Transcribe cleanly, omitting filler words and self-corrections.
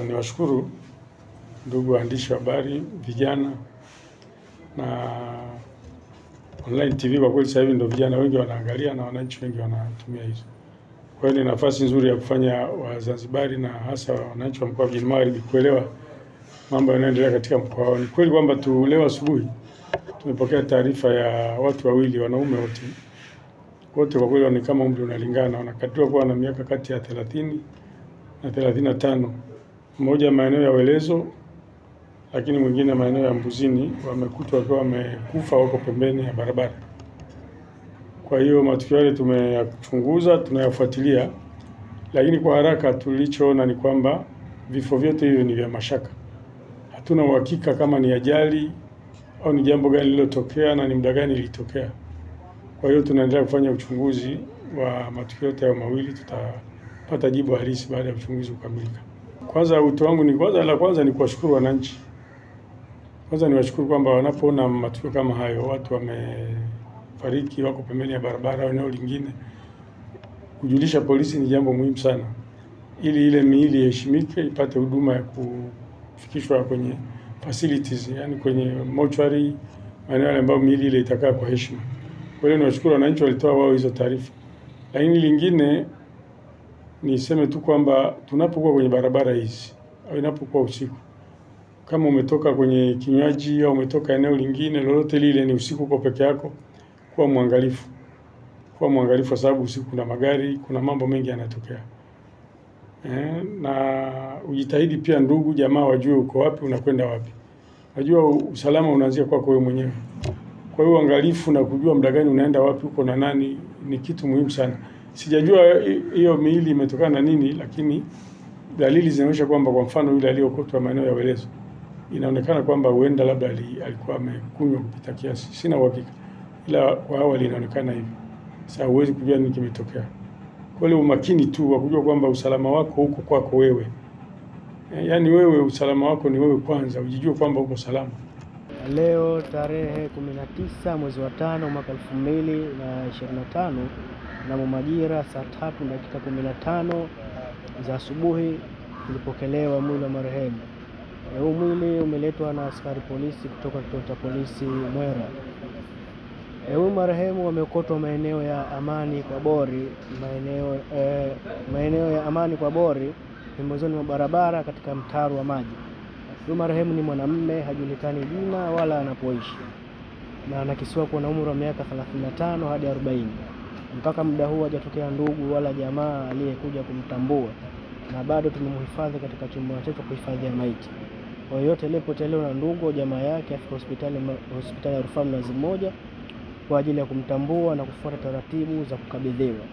Niwashukuru ndugu waandishi wa habari, vijana na online TV. Kwa kweli sasa hivi ndio vijana wengi wanaangalia na wananchi wengi wanatumia hizo. Kwa hiyo ni nafasi nzuri ya kufanya Wazanzibari na hasa wananchi wa mkoa wa Mjini Magharibi kuelewa mambo yanayoendelea katika mkoa wao. Ni kweli kwamba leo asubuhi tumepokea taarifa ya watu wawili, wanaume wote kwa kweli ni kama umri unalingana, wanakadiriwa kuwa na miaka kati ya 30 na 35. Mmoja maeneo ya Welezo, lakini mwingine maeneo ya Mbuzini, wamekutwa wakiwa wamekufa huko pembeni ya barabara. Kwa hiyo matukio yale tumeyachunguza, tunayafuatilia, lakini kwa haraka tulichoona ni kwamba vifo vyote hivyo ni vya mashaka. Hatuna uhakika kama ni ajali au ni jambo gani lililotokea na ni muda gani lilitokea. Kwa hiyo tunaendelea kufanya uchunguzi wa matukio yote hayo mawili, tutapata jibu halisi baada ya uchunguzi kukamilika. Kwanza wito wangu ni kwanza ni kuwashukuru wananchi. Kwanza niwashukuru kwamba wanapoona matukio kama hayo, watu wamefariki wako pembeni ya barabara au eneo lingine, kujulisha polisi ni jambo muhimu sana, ili ile miili iheshimike, ipate huduma ya kufikishwa kwenye facilities, yani kwenye mortuary, maeneo yale ambayo miili ile itakaa kwa heshima. Kwa hiyo niwashukuru wananchi walitoa wao hizo taarifa. Lakini lingine niseme tu kwamba tunapokuwa kwenye barabara hizi au inapokuwa usiku, kama umetoka kwenye kinywaji au umetoka eneo lingine lolote lile, ni usiku uko peke yako, kuwa mwangalifu. Kuwa mwangalifu kwa sababu usiku kuna magari, kuna mambo mengi yanatokea. Na ujitahidi pia ndugu jamaa wajue uko wapi, unakwenda wapi. Najua usalama unaanzia kwako wewe mwenyewe. Kwa hiyo uangalifu na kujua muda gani unaenda wapi, uko na nani, ni kitu muhimu sana. Sijajua hiyo miili imetokana na nini, lakini dalili zinaonyesha kwamba kwa mfano yule aliyokotwa maeneo ya Welezo, inaonekana kwamba huenda labda alikuwa amekunywa kupita kiasi. Sina uhakika, ila kwa awali inaonekana hivyo. Sasa huwezi kujua nini kimetokea. Kwa hiyo umakini tu wa kujua kwamba usalama wako uko kwako wewe. Yaani wewe usalama wako ni wewe kwanza, ujijue kwamba uko salama. Leo tarehe 19 mwezi wa 5 mwaka 2025 na majira saa 3:15 za asubuhi tulipokelewa mwili wa marehemu. Huu mwili umeletwa na askari polisi kutoka kituo cha polisi Mwera. Huyu marehemu wameokotwa maeneo ya Amani kwa Bori, maeneo ya Amani kwa Bori pembezoni mwa barabara katika mtaro wa maji. Huyu marehemu ni mwanamume, hajulikani jina wala anapoishi, na anakisiwa kuwa na umri wa miaka 35 hadi 40. Mpaka muda huu hajatokea ndugu wala jamaa aliyekuja kumtambua, na bado tumemhifadhi katika chumba chetu kuhifadhia maiti. Kwa yote aliyepotelewa na ndugu jamaa yake afika hospitali ya Rufaa Mnazi Mmoja kwa ajili ya kumtambua na kufuata taratibu za kukabidhiwa.